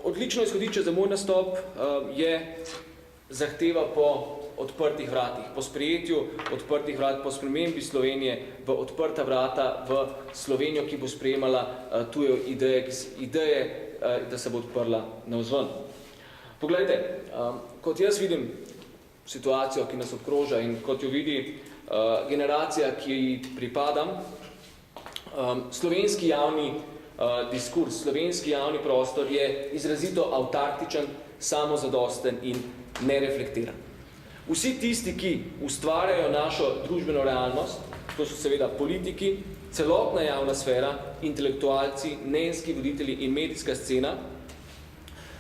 Odlično izhodišče za moj nastop je zahteva po odprtih vratih, po sprejetju odprtih vrat, po spremembi Slovenije v odprta vrata v Slovenijo, ki bo sprejemala tuje ideje, da se bo odprla navzven. Poglejte, kot jaz vidim situacijo, ki nas obkroža in kot jo vidi generacija, ki ji pripadam, slovenski javni diskurs, slovenski javni prostor je izrazito avtartičen, samozadosten in nereflektiran. Vsi tisti, ki ustvarjajo našo družbeno realnost, to so seveda politiki, celotna javna sfera, intelektualci, mnenjski voditelji in medijska scena,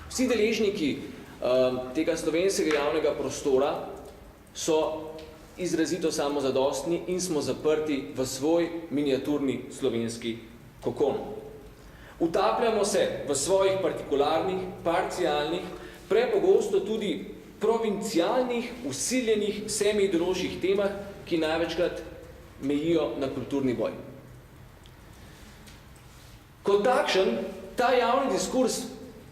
vsi deležniki tega slovenskega javnega prostora so izrazito samozadostni in smo zaprti v svoj miniaturni slovenski kokon. Utapljamo se v svojih partikularnih, parcialnih, prepogosto tudi provincialnih, usiljenih, semi-ideoloških temah, ki največkrat mejijo na kulturni boj. Kot takšen, ta javni diskurs,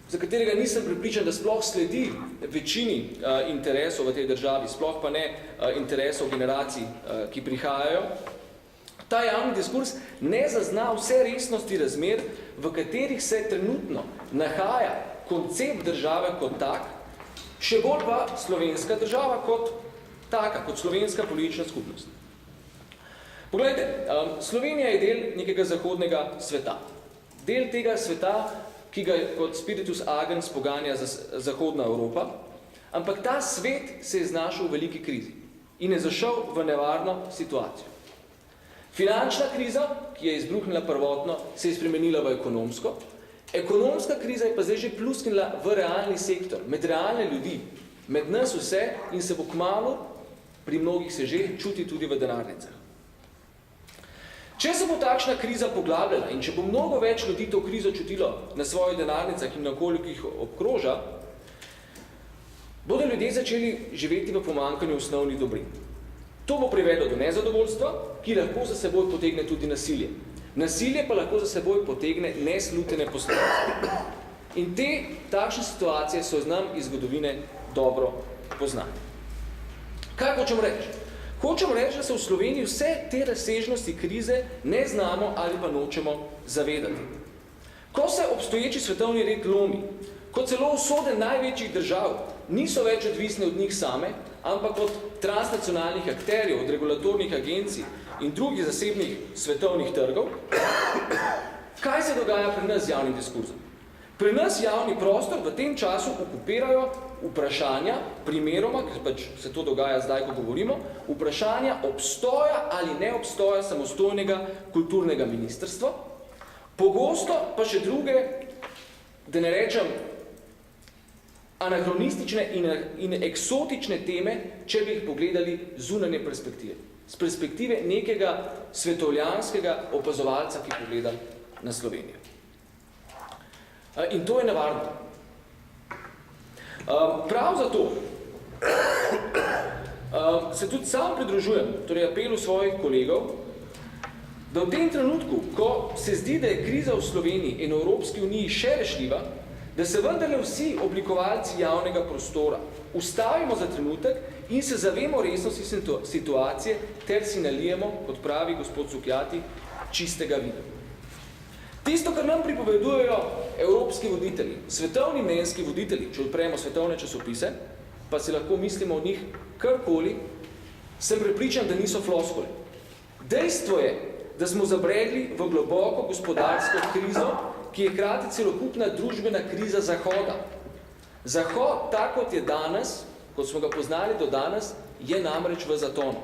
za katerega nisem prepričan, da sploh sledi večini interesov v tej državi, sploh pa ne interesov generacij, ki prihajajo, ta javni diskurs ne zazna vse resnosti razmer, v katerih se trenutno nahaja koncept države kot tak, še bolj pa slovenska država kot taka, kot slovenska politična skupnost. Poglejte, Slovenija je del nekega zahodnega sveta. Del tega sveta, ki ga kot spiritus agens poganja za zahodna Evropa, ampak ta svet se je znašel v veliki krizi in je zašel v nevarno situacijo. Finančna kriza, ki je izbruhnila prvotno, se je spremenila v ekonomsko. Ekonomska kriza je pa zdaj že plusknila v realni sektor, med realne ljudi, med nas vse in se bo kmalu, pri mnogih se že, čuti tudi v denarnicah. Če se bo takšna kriza poglabljala in če bo mnogo več ljudi to krizo čutilo na svojih denarnicah in na okolju, ki jih obkroža, bodo ljudje začeli živeti v pomanjkanju osnovnih dobrin. To bo privedlo do nezadovoljstva, ki lahko za seboj potegne tudi nasilje. Nasilje pa lahko za seboj potegne neslutene posledice. In te takšne situacije so nam iz zgodovine dobro poznane. Kaj hočem reči? Hočem reči, da se v Sloveniji vse te razsežnosti krize ne znamo ali pa nočemo zavedati. Ko se obstoječi svetovni red lomi, ko celo usode največjih držav niso več odvisne od njih same, ampak od transnacionalnih akterjev, od regulatornih agencij in drugih zasebnih svetovnih trgov, kaj se dogaja pri nas z javnim diskurzom? Pri nas javni prostor v tem času okupirajo vprašanja, primeroma, ker pač se to dogaja zdaj, ko govorimo, vprašanja obstoja ali neobstoja samostojnega kulturnega ministrstva, pogosto pa še druge, da ne rečem, anahronistične in eksotične teme, če bi jih pogledali zunanje perspektive. Z perspektive nekega svetovljanskega opazovalca, ki pogleda na Slovenijo. In to je nevarno. Prav zato se tudi sam pridružujem, torej apelu svojih kolegov, da v tem trenutku, ko se zdi, da je kriza v Sloveniji in Evropski uniji še rešljiva, da se vendarle vsi oblikovalci javnega prostora ustavimo za trenutek in se zavemo resnosti situacije ter si nalijemo, kot pravi gospod Cukjati, čistega vina. Tisto, kar nam pripovedujejo evropski voditelji, svetovni mnenjski voditelji, če odpremo svetovne časopise, pa si lahko mislimo o njih karkoli, sem prepričan, da niso floskole. Dejstvo je, da smo zabredli v globoko gospodarsko krizo, ki je hkrati celokupna družbena kriza Zahoda. Zahod, tako kot je danes, kot smo ga poznali do danes, je namreč v zatonu.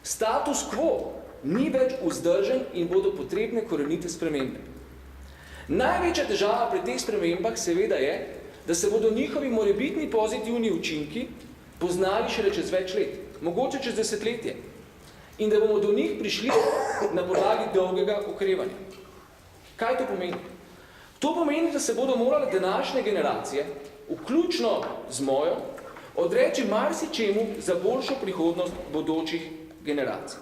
Status quo ni več vzdržen in bodo potrebne korenite spremembe. Največja težava pri teh spremembah seveda je, da se bodo njihovi morebitni pozitivni učinki poznali šele čez več let, mogoče čez desetletje, in da bomo do njih prišli na podlagi dolgega okrevanja. Kaj to pomeni? To pomeni, da se bodo morale današnje generacije, vključno z mojo, odreči marsičemu za boljšo prihodnost bodočih generacij.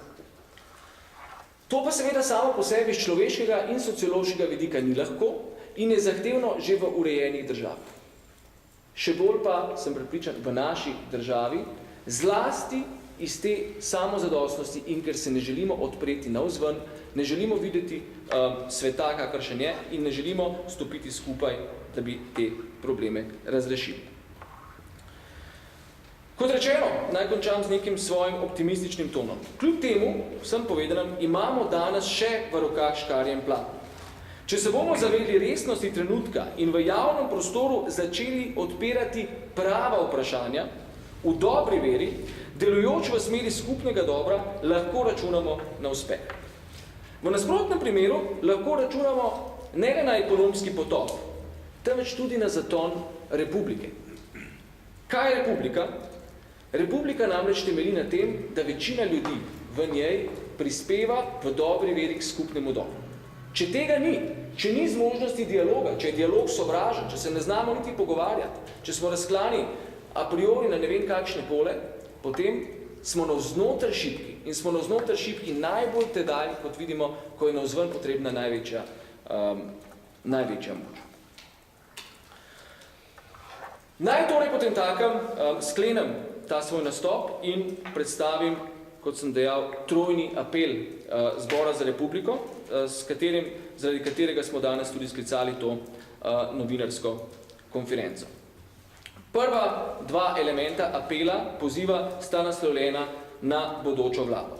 To pa seveda samo po sebi iz človeškega in sociološkega vidika ni lahko in je zahtevno že v urejenih državah. Še bolj pa, sem prepričan, v naši državi, zlasti iz te samozadostnosti in ker se ne želimo odpreti navzven, ne želimo videti sveta, kakršen je, in ne želimo stopiti skupaj, da bi te probleme razrešili. Kot rečeno, naj končam z nekim svojim optimističnim tonom. Kljub temu, vsem povedanem, imamo danes še v rokah škarje in platno. Če se bomo zavedli resnosti trenutka in v javnem prostoru začeli odpirati prava vprašanja, v dobri veri, delujoč v smeri skupnega dobra, lahko računamo na uspeh. V nasprotnem primeru lahko računamo ne le na ekonomski potop, temveč tudi na zaton republike. Kaj je republika? Republika namreč temelji na tem, da večina ljudi v njej prispeva v dobri veri k skupnemu dobru. Če tega ni, če ni zmožnosti dialoga, če je dialog sovražen, če se ne znamo niti pogovarjati, če smo razklani a priori na ne vem kakšne pole, potem smo navznoter šibki. In smo navznoter šibki najbolj tedaj, kot vidimo, ko je navzven potrebna največja moč. Naj torej potem takem sklenem ta svoj nastop in predstavim, kot sem dejal, trojni apel Zbora za republiko, zaradi katerega smo danes tudi sklicali to novinarsko konferenco. Prva dva elementa apela, poziva, sta naslovljena na bodočo vlado.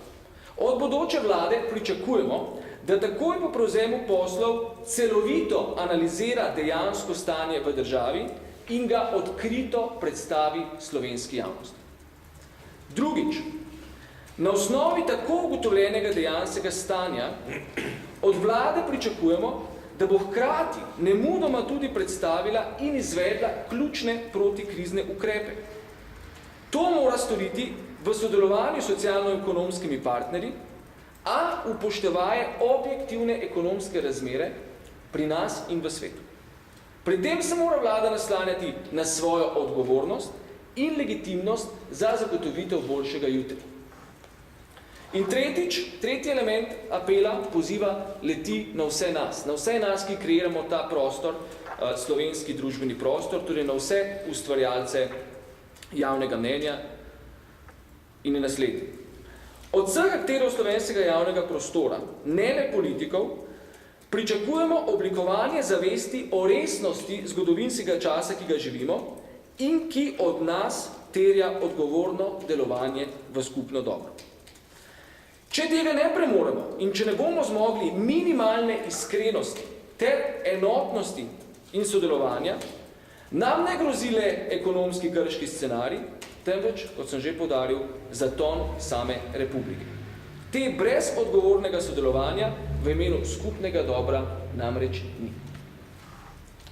Od bodoče vlade pričakujemo, da takoj po prevzemu poslov celovito analizira dejansko stanje v državi in ga odkrito predstavi slovenski javnosti. Drugič, na osnovi tako ugotovljenega dejanskega stanja od vlade pričakujemo, da bo hkrati nemudoma tudi predstavila in izvedla ključne protikrizne ukrepe. To mora storiti v sodelovanju s socialno-ekonomskimi partnerji, a upoštevaje objektivne ekonomske razmere pri nas in v svetu. Pri tem se mora vlada naslanjati na svojo odgovornost in legitimnost za zagotovitev boljšega jutri. In tretji element apela, poziva, leti na vse nas, ki kreiramo ta prostor, slovenski družbeni prostor, torej na vse ustvarjalce javnega mnenja in je naslednji. Od vseh akterov slovenskega javnega prostora, ne le politikov, pričakujemo oblikovanje zavesti o resnosti zgodovinskega časa, ki ga živimo in ki od nas terja odgovorno delovanje v skupno dobro. Če tega ne premoremo in če ne bomo zmogli minimalne iskrenosti ter enotnosti in sodelovanja, nam ne grozi le ekonomski grški scenarij, temveč, kot sem že poudaril, zaton same republike. Te brez odgovornega sodelovanja v imenu skupnega dobra namreč ni.